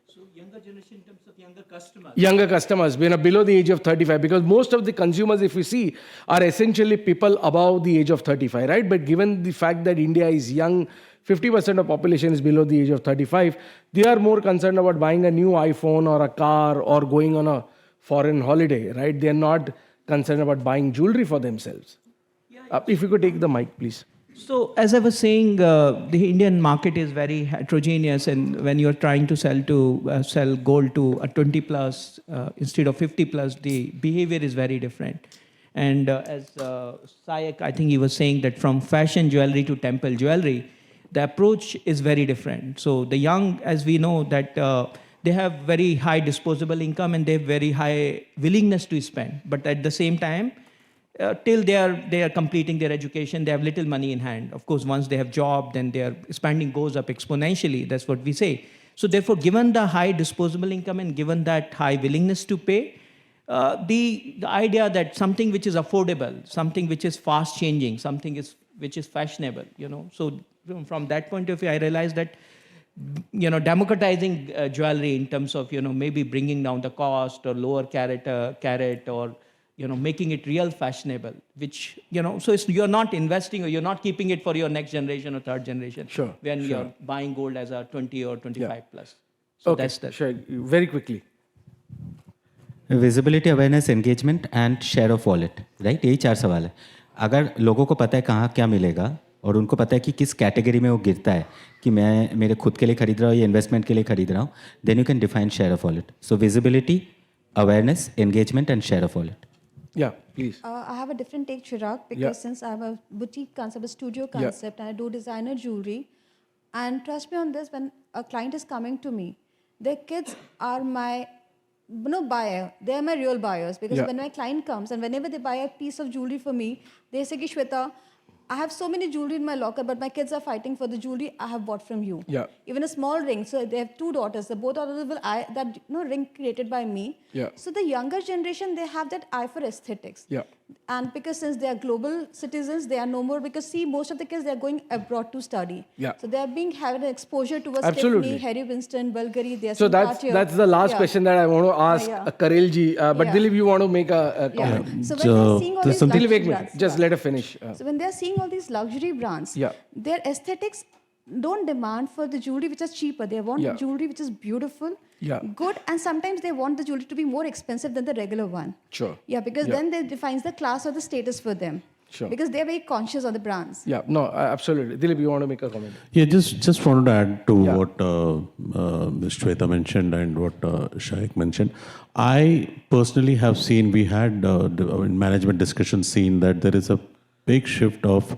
Speaker 6: So younger generation in terms of younger customers.
Speaker 1: Younger customers, below the age of 35, because most of the consumers, if you see, are essentially people above the age of 35, right? But given the fact that India is young, 50% of population is below the age of 35, they are more concerned about buying a new iPhone or a car or going on a foreign holiday, right? They are not concerned about buying jewelry for themselves. If you could take the mic, please.
Speaker 6: So, as I was saying, the Indian market is very heterogeneous, and when you're trying to sell gold to a 20 plus instead of 50 plus, the behavior is very different. And as Sayak, I think he was saying that from fashion jewelry to temple jewelry, the approach is very different. So, the young, as we know, that they have very high disposable income and they have very high willingness to spend. But at the same time, till they are completing their education, they have little money in hand. Of course, once they have job, then their spending goes up exponentially. That's what we say. So therefore, given the high disposable income and given that high willingness to pay, the idea that something which is affordable, something which is fast changing, something which is fashionable, So from that point of view, I realized that democratizing jewelry in terms of, maybe bringing down the cost or lower carat or, making it real fashionable, which, so you're not investing or you're not keeping it for your next generation or third generation.
Speaker 1: Sure.
Speaker 6: When you're buying gold as a 20 or 25 plus. So
Speaker 1: Okay,
Speaker 6: that's that.
Speaker 1: sure. Very quickly.
Speaker 2: Visibility, awareness, engagement and share of wallet, right? यही 4 सवाल है। अगर लोगों को पता है कहाँ क्या मिलेगा और उनको पता है कि किस कैटेगरी में वो गिरता है, कि मैं मेरे खुद के लिए खरीद रहा हूँ या इन्वेस्टमेंट के लिए खरीद रहा हूँ, then you can define share of wallet. So visibility, awareness, engagement and share of wallet.
Speaker 1: Yeah, please.
Speaker 5: I have a different take, Chirag, because since I have a boutique concept, a studio concept, and I do designer jewelry, and trust me on this, when a client is coming to me, their kids are my buyer. They are my real buyers, because when my client comes and whenever they buy a piece of jewelry for me, they say, Shweta, I have so many jewelry in my locker, but my kids are fighting for the jewelry I have bought from you.
Speaker 1: Yeah.
Speaker 5: Even a small ring. So they have 2 daughters. The both daughters will that ring created by me.
Speaker 1: Yeah.
Speaker 5: So the younger generation, they have that eye for aesthetics.
Speaker 1: Yeah.
Speaker 5: And because since they are global citizens, they are no more, because see, most of the kids, they are going abroad to study.
Speaker 1: Yeah.
Speaker 5: So they are having an exposure towards
Speaker 1: Absolutely.
Speaker 5: Tiffany, Harry Winston, Bulgari. They are
Speaker 1: So
Speaker 5: seeing Cartier.
Speaker 1: that's the last question that I want to ask Karel ji. But
Speaker 5: Yeah.
Speaker 1: Dilip, you want to make a comment?
Speaker 5: So when they're seeing all
Speaker 4: there's
Speaker 5: these
Speaker 4: something-
Speaker 1: Dilip,
Speaker 5: luxury
Speaker 1: wait a minute.
Speaker 5: brands,
Speaker 1: Just let her finish.
Speaker 5: So when they're seeing all these luxury brands, their aesthetics don't demand for the jewelry which is cheaper. They want jewelry which is beautiful, good, and sometimes they want the jewelry to be more expensive than the regular one.
Speaker 1: Sure.
Speaker 5: Yeah, because then they defines the class or the status for them.
Speaker 1: Sure.
Speaker 5: Because they're very conscious of the brands.
Speaker 1: Yeah, no, absolutely. Dilip, you want to make a comment?
Speaker 4: Yeah, just wanted to add to what Ms. Shweta mentioned and what Shaik mentioned. I personally have seen, we had in management discussions seen that there is a big shift of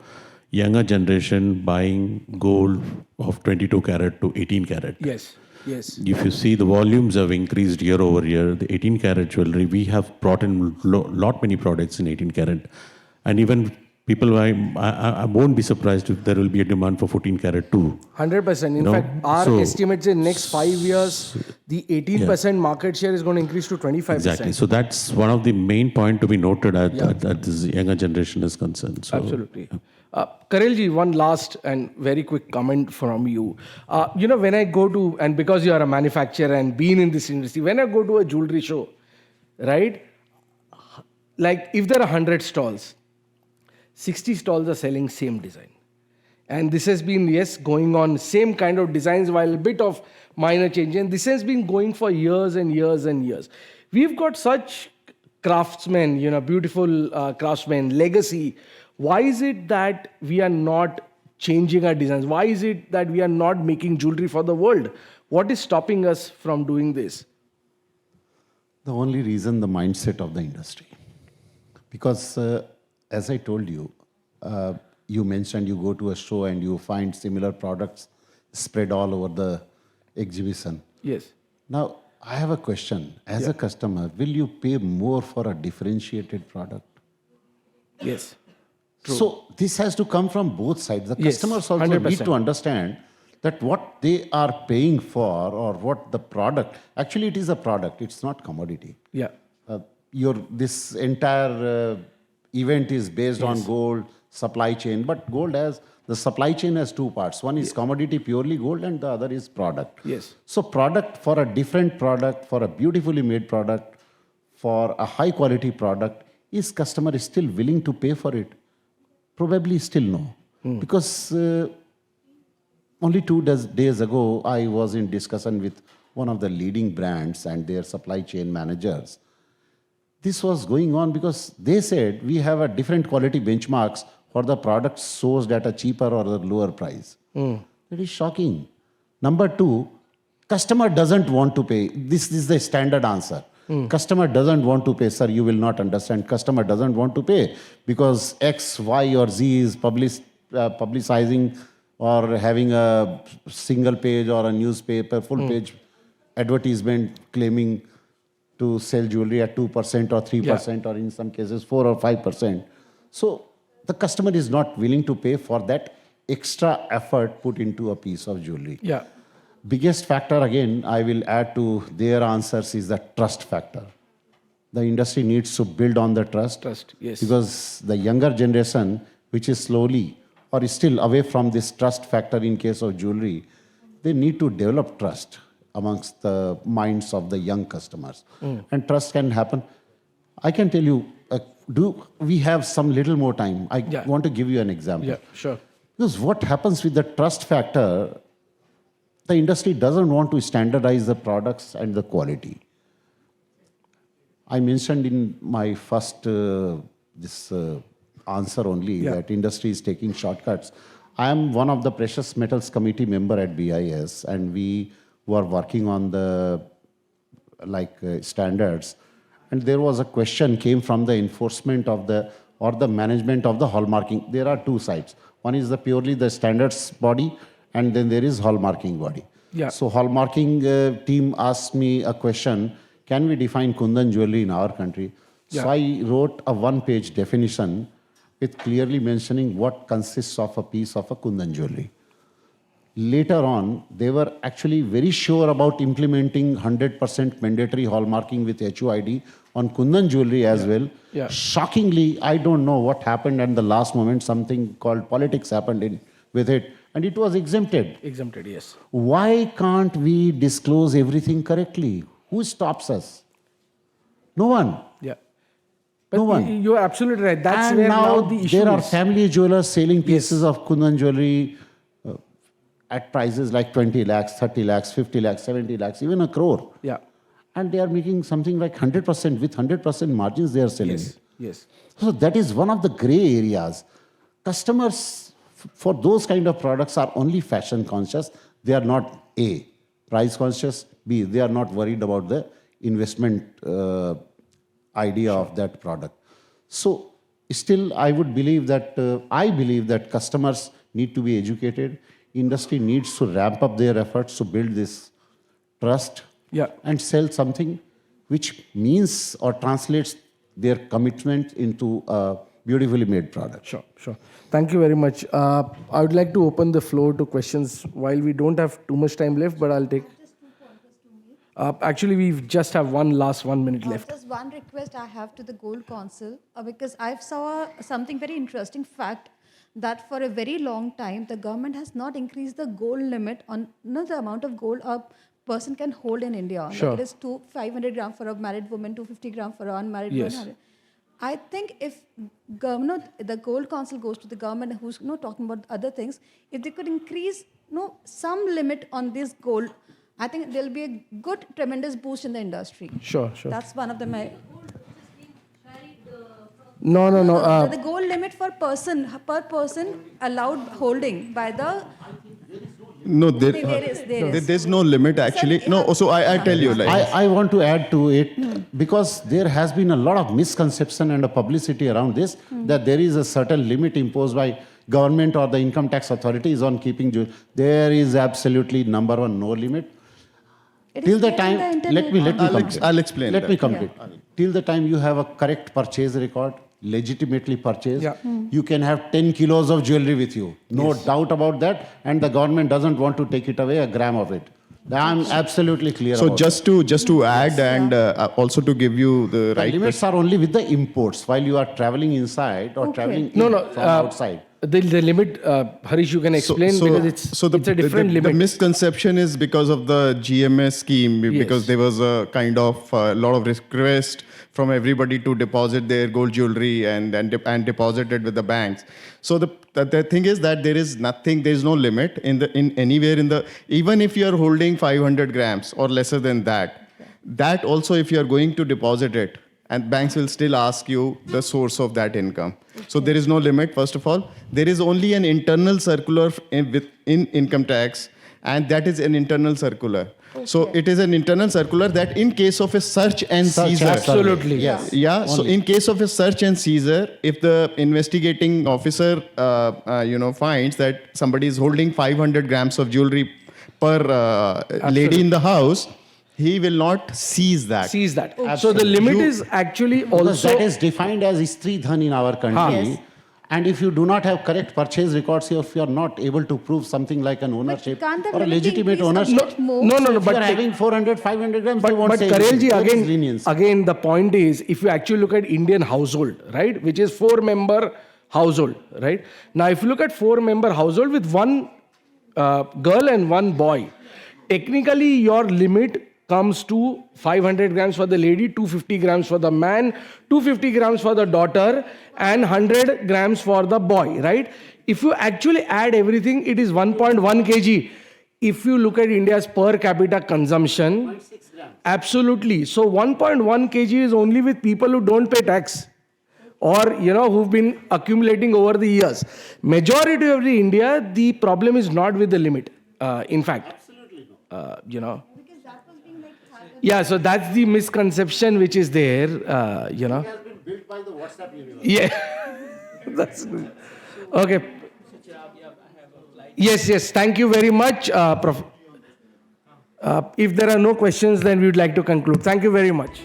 Speaker 4: younger generation buying gold of 22 carat to 18 carat.
Speaker 1: Yes.
Speaker 4: If you see, the volumes have increased year over year. The 18 carat jewelry, we have brought in lot many products in 18 carat. And even people, I won't be surprised if there will be a demand for 14 karat too.
Speaker 1: 100%. In
Speaker 4: know,
Speaker 1: fact, our
Speaker 4: so-
Speaker 1: estimates in next 5 years, the 18% market share is going to increase to 25%.
Speaker 4: Exactly. So that's one of the main point to be noted at this younger generation is concerned. So,
Speaker 1: Absolutely. Karelji, one last and very quick comment from you. When I go to, and because you are a manufacturer and been in this industry, when I go to a jewelry show, right? Like if there are 100 stalls, 60 stalls are selling same design. And this has been, yes, going on same kind of designs while a bit of minor change. And this has been going for years and years and years. We've got such craftsmen, beautiful craftsmen, legacy. Why is it that we are not changing our designs? Why is it that we are not making jewelry for the world? What is stopping us from doing this?
Speaker 3: The only reason, the mindset of the industry. Because as I told you, you mentioned you go to a show and you find similar products spread all over the exhibition.
Speaker 1: Yes.
Speaker 3: Now, I have a question. As a customer, will you pay more for a differentiated product?
Speaker 1: Yes.
Speaker 3: So this has to come from both sides. The
Speaker 1: Yes,
Speaker 3: customers also
Speaker 1: 100%.
Speaker 3: need to understand that what they are paying for or what the product, actually it is a product, it's not commodity.
Speaker 1: Yeah.
Speaker 3: This entire event is based on gold supply chain, but the supply chain has two parts. One is commodity, purely gold, and the other is product.
Speaker 1: Yes.
Speaker 3: So product, for a different product, for a beautifully made product, for a high quality product, is customer still willing to pay for it? Probably still no. Because only 2 days ago, I was in discussion with one of the leading brands and their supply chain managers. This was going on because they said we have a different quality benchmarks for the products sourced at a cheaper or a lower price. That is shocking. Number 2, customer doesn't want to pay. This is the standard answer. Customer doesn't want to pay. Sir, you will not understand. Customer doesn't want to pay because X, Y, or Z is publicizing or having a single page or a newspaper, full page advertisement claiming to sell jewelry at 2% or 3% or in some cases 4 or 5%. So the customer is not willing to pay for that extra effort put into a piece of jewelry.
Speaker 1: Yeah.
Speaker 3: Biggest factor, again, I will add to their answers is the trust factor. The industry needs to build on the trust.
Speaker 1: Trust, yes.
Speaker 3: Because the younger generation, which is slowly or is still away from this trust factor in case of jewelry, they need to develop trust amongst the minds of the young customers. And trust can happen. I can tell you, we have some little more time. I want to give you an example.
Speaker 1: Yeah, sure.
Speaker 3: Because what happens with the trust factor, the industry doesn't want to standardize the products and the quality. I mentioned in my first answer only that industry is taking shortcuts. I am one of the precious metals committee member at BIS, and we were working on the standards. And there was a question came from the enforcement of the management of the hallmarking. There are two sides. One is purely the standards body, and then there is hallmarking body.
Speaker 1: Yeah.
Speaker 3: So hallmarking team asked me a question, can we define Kundan jewelry in our country?
Speaker 1: Yeah.
Speaker 3: So I wrote a one-page definition with clearly mentioning what consists of a piece of a Kundan jewelry. Later on, they were actually very sure about implementing 100% mandatory hallmarking with HUID on Kundan jewelry as well.
Speaker 1: Yeah.
Speaker 3: Shockingly, I don't know what happened at the last moment, something called politics happened with it, and it was exempted.
Speaker 1: Exempted, yes.
Speaker 3: Why can't we disclose everything correctly? Who stops us? No one.
Speaker 1: Yeah. But
Speaker 3: No one.
Speaker 1: you're absolutely right. That's
Speaker 3: And
Speaker 1: where
Speaker 3: now
Speaker 1: the issue
Speaker 3: there are
Speaker 1: is.
Speaker 3: family jewelers selling pieces of Kundan jewelry at prices like 20 lakhs, 30 lakhs, 50 lakhs, 70 lakhs, even a crore.
Speaker 1: Yeah.
Speaker 3: And they are making something like 100%, with 100% margins they are selling.
Speaker 1: Yes. Yes.
Speaker 3: So that is one of the gray areas. Customers for those kind of products are only fashion conscious. They are not A, price conscious, B, they are not worried about the investment idea of that product. So still I would believe that, I believe that customers need to be educated. Industry needs to ramp up their efforts to build this trust and sell something which means or translates their commitment into a beautifully made product.
Speaker 1: Sure, sure. Thank you very much. I would like to open the floor to questions while we don't have too much time left, but I'll take. Actually, we just have one last 1 minute left.
Speaker 5: Just one request I have to the Gold Council, because I saw something very interesting fact that for a very long time, the government has not increased the gold limit on the amount of gold a person can hold in India.
Speaker 1: Sure.
Speaker 5: Like it is 500 gram for a married woman, 250 gram for an unmarried
Speaker 1: Yes.
Speaker 5: woman. I think if the Gold Council goes to the government who's talking about other things, if they could increase some limit on this gold, I think there'll be a good, tremendous boost in the industry.
Speaker 1: Sure, sure.
Speaker 5: That's one of the
Speaker 1: No.
Speaker 5: the goal limit per person allowed holding by the.
Speaker 7: No,
Speaker 5: There is.
Speaker 7: there's no limit actually.
Speaker 5: Sir,
Speaker 7: No, so I tell you like.
Speaker 3: I want to add to it because there has been a lot of misconception and a publicity around this that there is a certain limit imposed by government or the income tax authorities on keeping jewelry. There is absolutely number one no limit.
Speaker 5: It
Speaker 3: Till
Speaker 5: is
Speaker 3: the
Speaker 5: there in
Speaker 3: time,
Speaker 5: the
Speaker 3: let me
Speaker 5: internet.
Speaker 3: complete.
Speaker 7: I'll explain
Speaker 3: Let
Speaker 7: that.
Speaker 3: me complete. Till the time you have a correct purchase record, legitimately purchased,
Speaker 1: Yeah.
Speaker 3: you can have 10 kilos of jewelry with you. No doubt about that. And the government doesn't want to take it away, a gram of it. I'm absolutely clear
Speaker 7: So
Speaker 3: about
Speaker 7: just to add and also to give you the
Speaker 3: it. The
Speaker 7: right
Speaker 3: limits are only with the imports while you are traveling inside or traveling
Speaker 1: No,
Speaker 3: from outside.
Speaker 1: The limit, Harish, you can explain because it's a different limit.
Speaker 7: The misconception is because of the GMS scheme, because there was a kind of lot of request from everybody to deposit their gold jewelry and deposit it with the banks. So the thing is that there is no limit even if you are holding 500 grams or lesser than that. That also, if you are going to deposit it, and banks will still ask you the source of that income. So there is no limit, first of all. There is only an internal circular in income tax, and that is an internal circular. So it is an internal circular that in case of a search and seizure.
Speaker 1: Absolutely.
Speaker 3: Yes.
Speaker 7: Yeah, so in case of a search and seizure, if the investigating officer finds that somebody is holding 500 grams of jewelry per lady in the house, he will not seize that.
Speaker 1: So the limit is actually
Speaker 3: Because
Speaker 1: also.
Speaker 3: that is defined as Istri Dhan in our country.
Speaker 5: Yes.
Speaker 3: And if you do not have correct purchase records, if you are not able to prove something like an ownership
Speaker 5: can't the
Speaker 3: or a
Speaker 5: limit be
Speaker 3: legitimate
Speaker 5: increased a
Speaker 3: ownership,
Speaker 5: bit more?
Speaker 1: No,
Speaker 3: if you
Speaker 1: but
Speaker 3: are having 400, 500 grams, they won't
Speaker 1: But
Speaker 3: say
Speaker 1: Karelji,
Speaker 3: anything. There is leniency.
Speaker 1: again, the point is, if you actually look at Indian household, right, which is 4-member household, right? Now, if you look at 4-member household with one girl and one boy, technically your limit comes to 500 grams for the lady, 250 grams for the man, 250 grams for the daughter, and 100 grams for the boy, right? If you actually add everything, it is 1.1 kg. If you look at India's per capita consumption, absolutely. So 1.1 kg is only with people who don't pay tax or, who've been accumulating over the years. Majority of the India, the problem is not with the limit. In fact, Yeah, so that's the misconception which is there,
Speaker 3: It has been built by the WhatsApp universe.
Speaker 1: Yeah, that's good. Okay. Yes. Thank you very much, Prof. If there are no questions, then we would like to conclude. Thank you very much.